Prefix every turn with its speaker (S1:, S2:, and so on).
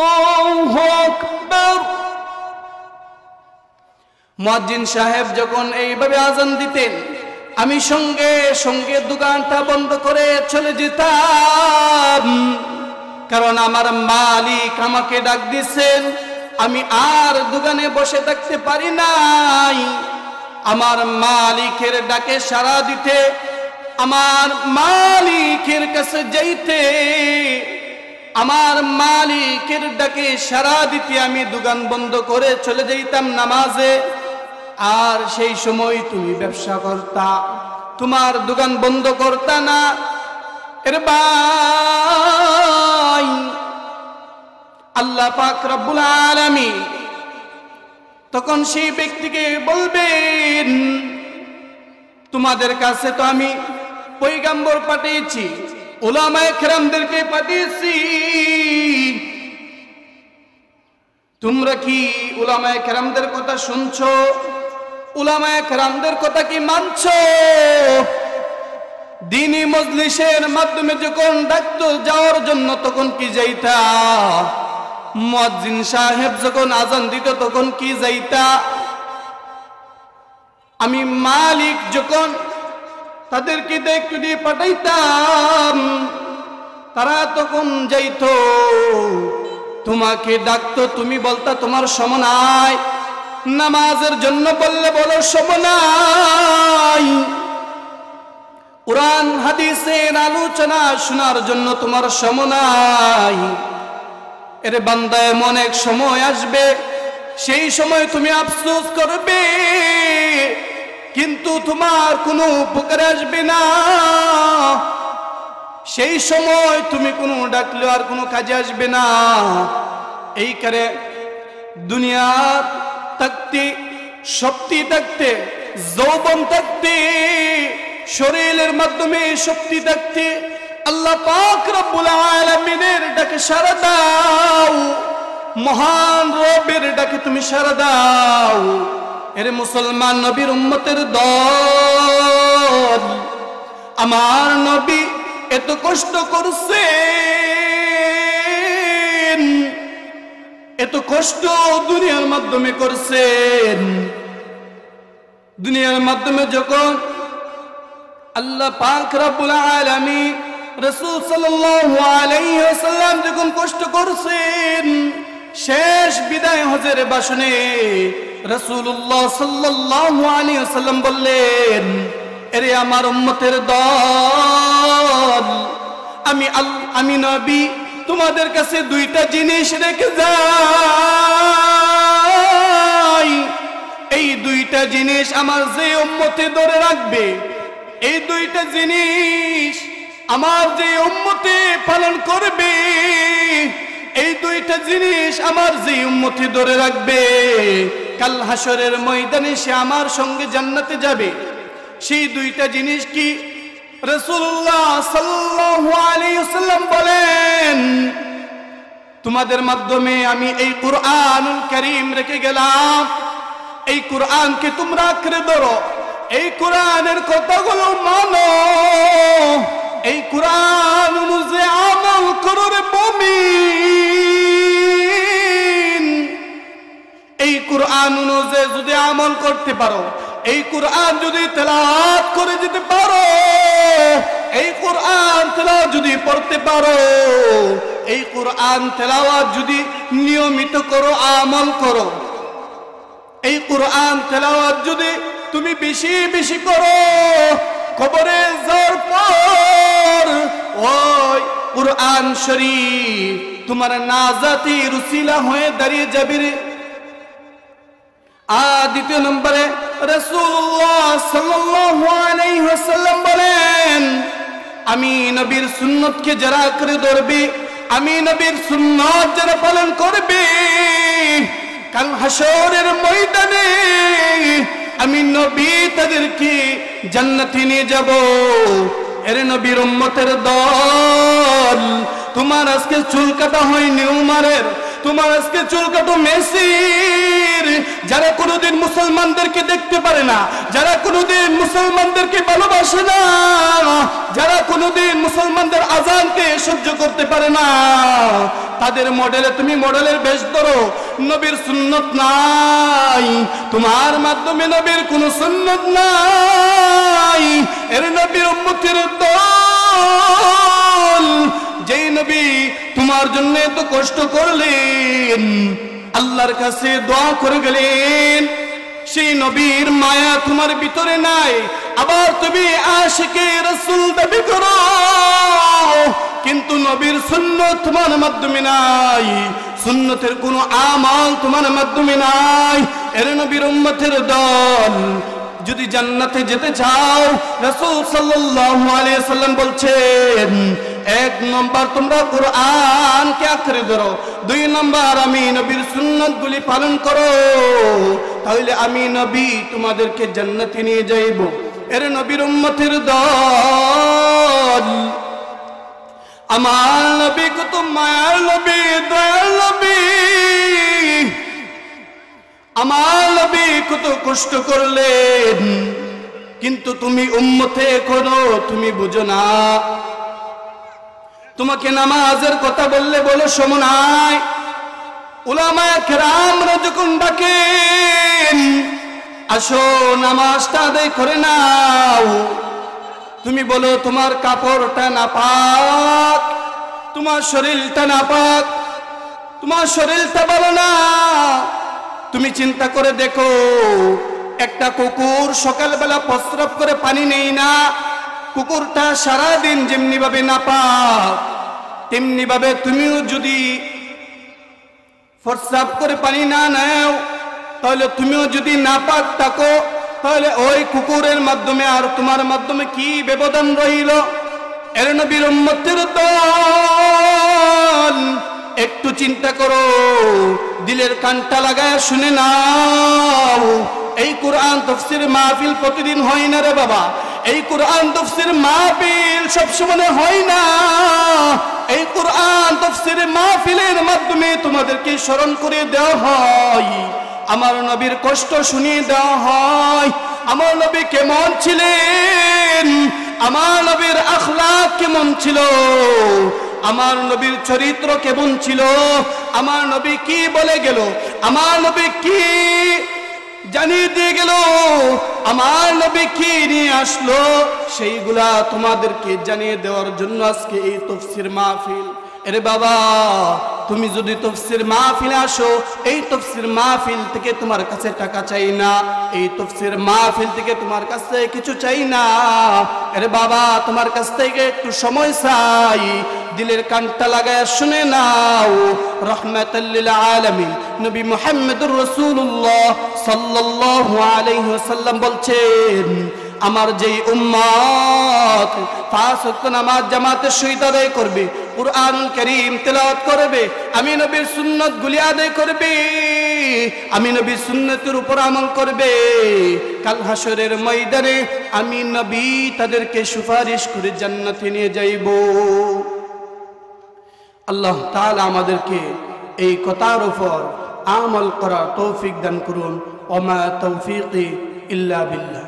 S1: আল্লাহু আকবার। মুয়াজ্জিন সাহেব যখন এইভাবে আযান দিতেন, আমি সঙ্গে সঙ্গে দোকানটা বন্ধ করে চলে যেতাম, কারণ আমার মালিক আমাকে ডাক দিয়েছেন। আমি আর দোকানে বসে থাকতে পারি নাই। আমার মালিকের ডাকে সাড়া দিতে, আমার মালিকের কাছে যাইতে, আমার মালিকের ডাকে সাড়া দিতে আমি দোকান বন্ধ করে চলে যাইতাম নামাজে। আর সেই সময় তুমি ব্যবসা করতা, তোমার দোকান বন্ধ করতা না। এর ভাই, আল্লাহ পাক রব্বুল আলামিন তখন সেই ব্যক্তিকে বলবেন, তোমাদের কাছে তো আমি পয়গম্বর পাঠিয়েছি, উলামায়ে কেরামদেরকে পাঠিয়েছি, তোমরা কি উলামায়ে কেরামদের কথা শুনছো? উলামায়ে কেরামদের কথা কি মানছো? দ্বীনি মজলিসের মাধ্যমে যখন ডাকতো যাওয়ার জন্য তখন কি যাইতা? মুয়াজ্জিন সাহেব যখন আযান দিত তখন কি যাইতা? আমি মালিক যখন তাদেরকে দায়িত্ব দিয়ে পাঠাইতাম, তারা তখন যাইতো, তোমাকে ডাকতো, তুমি বলতা তোমার সময় নাই। নামাজের জন্য বললে বলো সময় নাই। কুরআন হাদিসের আলোচনা শোনার জন্য তোমার সময় নাই। এর বান্দা, এমন এক সময় আসবে, সেই সময় তুমি আফসোস করবে, কিন্তু তোমার কোনো উপকার আসবে না। সেই সময় তুমি কোনো ডাকলে আর কোনো কাজে আসবে না। এই করে দুনিয়ার থাকতে, শক্তি থাকতে, যৌবন থাকতে, শরীরের মাধ্যমে শক্তি থাকতে আল্লাহ পাক রব্বুল আলামিনের ডাকে সাড়া দাও, মহান রবের ডাকে তুমি সাড়া দাও। এর মুসলমান নবীর উম্মতের দল, আমার নবী এত কষ্ট করছেন, এত কষ্ট দুনিয়ার মাধ্যমে করছেন। দুনিয়ার মাধ্যমে যখন আল্লাহ পাক রব্বুল আলামিন রাসূল সাল্লাল্লাহু আলাইহি ওয়াসাল্লাম যখন কষ্ট করছেন, শেষ বিদায় হজের ভাষণে রাসূলুল্লাহ সাল্লাল্লাহু আলাইহি ওয়াসাল্লাম বললেন, এরে আমার উম্মতের দল, আমি নবী তোমাদের কাছে দুইটা জিনিস রেখে যাই। এই দুইটা জিনিস আমার যে উম্মতে ধরে রাখবে, এই দুইটা জিনিস আমার যে উম্মতে পালন করবে, এই দুইটা জিনিস আমার যে উম্মতি ধরে রাখবে, কাল হাসরের ময়দানে সে আমার সঙ্গে জান্নাতে যাবে। সেই দুইটা জিনিস কি? রাসূলুল্লাহ সাল্লাল্লাহু আলাইহি ওয়াসাল্লাম বলেন, তোমাদের মাধ্যমে আমি এই কুরআনুল কারীম রেখে গেলাম। এই কুরআনকে তোমরা আঁকড়ে ধরো, এই কুরআনের কথাগুলো মানো, এই কুরআন অনুযায়ী আমল করো রে মুমিন। এই কুরআন অনুযায়ী যদি আমল করতে পারো, এই কুরআন যদি তেলাওয়াত করে যেতে পারো, এই কুরআন তেলাওয়াত যদি পড়তে পারো, এই কুরআন তেলাওয়াত যদি নিয়মিত করো, আমল করো, এই কুরআন তেলাওয়াত যদি তুমি বেশি বেশি করো, কবরে যাওয়ার পর ওই কুরআন শরীফ তোমার নাজাতের উসিলা হয়ে দাঁড়িয়ে যাবে রে। আর দ্বিতীয় নম্বরে রাসূলুল্লাহ সাল্লাল্লাহু আলাইহি ওয়াসাল্লাম বলেন, আমি নবীর সুন্নতকে যারা আঁকড়ে ধরবে, আমি নবীর সুন্নাত যারা পালন করবে, কাল হাসরের ময়দানে আমি নবী তাদেরকে জান্নাতে নিয়ে যাব। এর নবীর উম্মতের দল, তোমার আজকে চুল কাটা হয়নি উমরের, তোমার আজকে চুল কাটো মেসির, যারা কোনোদিন মুসলমানদেরকে দেখতে পারে না, যারা কোনোদিন মুসলমানদেরকে ভালোবাসে না, যারা কোনোদিন মুসলমানদের আজানকে সহ্য করতে পারে না, তাদের মডেলে তুমি মডেলের বেশ ধরো। নবীর সুন্নত নাই, তোমার মাধ্যমে নবীর কোনো সুন্নত নাই। এর নবীর উম্মতের দল, যেই নবী তোমার জন্য এত কষ্ট করলেন, আল্লাহর কাছে দোয়া করে গেলেন, সেই নবীর মায়া তোমার ভিতরে নাই। আবার তুমি আশিকে রাসূল দাবি করো, কিন্তু নবীর সুন্নত তোমার মাধ্যমে নাই, সুন্নতের কোনো আমল তোমার মাধ্যমে নাই। এর নবীর উম্মতের দল, যদি জান্নাতে যেতে চাও, রাসূল সাল্লাল্লাহু আলাইহি ওয়াসাল্লাম বলছেন, এক নম্বর তোমরা কোরআনকে আঁকড়ে ধরো, দুই নম্বর আমি নবীর সুন্নতগুলি পালন করো, তাহলে আমি নবী তোমাদেরকে জান্নাতে নিয়ে যাইব। এর নবীর উম্মতের দল, আমার নবী কত মায়ার নবী, দয়ার নবী, আমার নবী কত কষ্ট করলেন, কিন্তু তুমি উম্মতে এখনো তুমি বুঝো না। তোমাকে নামাজের কথা বললে বলো শোনো নাই। উলামায়ে কেরামরা যখন ডাকেন, আসো নামাজটা আদায় করে নাও, তুমি বলো তোমার কাপড়টা নাপাক, তোমার শরীরটা নাপাক, তোমার শরীরটা ভালো না। তুমি চিন্তা করে দেখো, একটা কুকুর সকালবেলা প্রস্রাব করে পানি নেই না, কুকুরটা সারাদিন যেমনি ভাবে নাপাক, তেমনি ভাবে তুমিও যদি প্রস্রাব করে পানি না নাও, তাহলে তুমিও যদি নাপাক থাকো, তাহলে ওই কুকুরের মাধ্যমে আর তোমার মাধ্যমে কি ব্যবধান রইল? এর নবীর উম্মতের দল, একটু চিন্তা করো, দিলের কানটা লাগায় শুনে নাও। এই কোরআন তাফসীর মাহফিল প্রতিদিন হয় না রে বাবা, এই কোরআন তাফসীর মাহফিল সবসময় হয় না। এই কোরআন তাফসীর মাহফিলের মাধ্যমে তোমাদেরকে স্মরণ করে দেওয়া হয়, আমার নবীর কষ্ট শুনিয়ে দেওয়া হয়, আমার নবী কেমন ছিলেন, আমার নবীর আখলাক কেমন ছিল, আমার নবীর চরিত্র কেমন ছিল, আমার নবী কি বলে গেল, আমার নবী কি জানিয়ে দিয়ে গেল, আমার নবী কি নিয়ে আসলো, সেইগুলা তোমাদেরকে জানিয়ে দেওয়ার জন্য আজকে এই তাফসীর মাহফিল। এরে বাবা, তুমি যদি তাফসীর মাহফিলে আসো, এই তাফসীর মাহফিল থেকে তোমার কাছে টাকা চাই না, এই তাফসীর মাহফিল থেকে তোমার কাছে কিছু চাই না। আরে বাবা, তোমার কাছ থেকে একটু সময় চাই, দিলের কানটা লাগায় শুনে নাও। রাহমাতাল লিল আলামিন নবী মুহাম্মদুর রাসূলুল্লাহ সাল্লাল্লাহু আলাইহি ওয়াসাল্লাম বলছেন, আমার যেই উম্মত 5 ওয়াক্ত নামাজ জামাতের সহিত আদায় করবে, কুরআনুল কারীম তেলাওয়াত করবে, আমি নবীর সুন্নাতগুলি আদায় করবে, আমি নবীর সুন্নাতের উপর আমল করবে, কাল হাসরের ময়দানে আমি নবী তাদেরকে সুপারিশ করে জান্নাতে নিয়ে যাইব। আল্লাহ তাআলা আমাদেরকে এই কথার উপর আমল করার তৌফিক দান করুন। ওয়া মা তৌফিকি ইল্লা বিল্লাহ।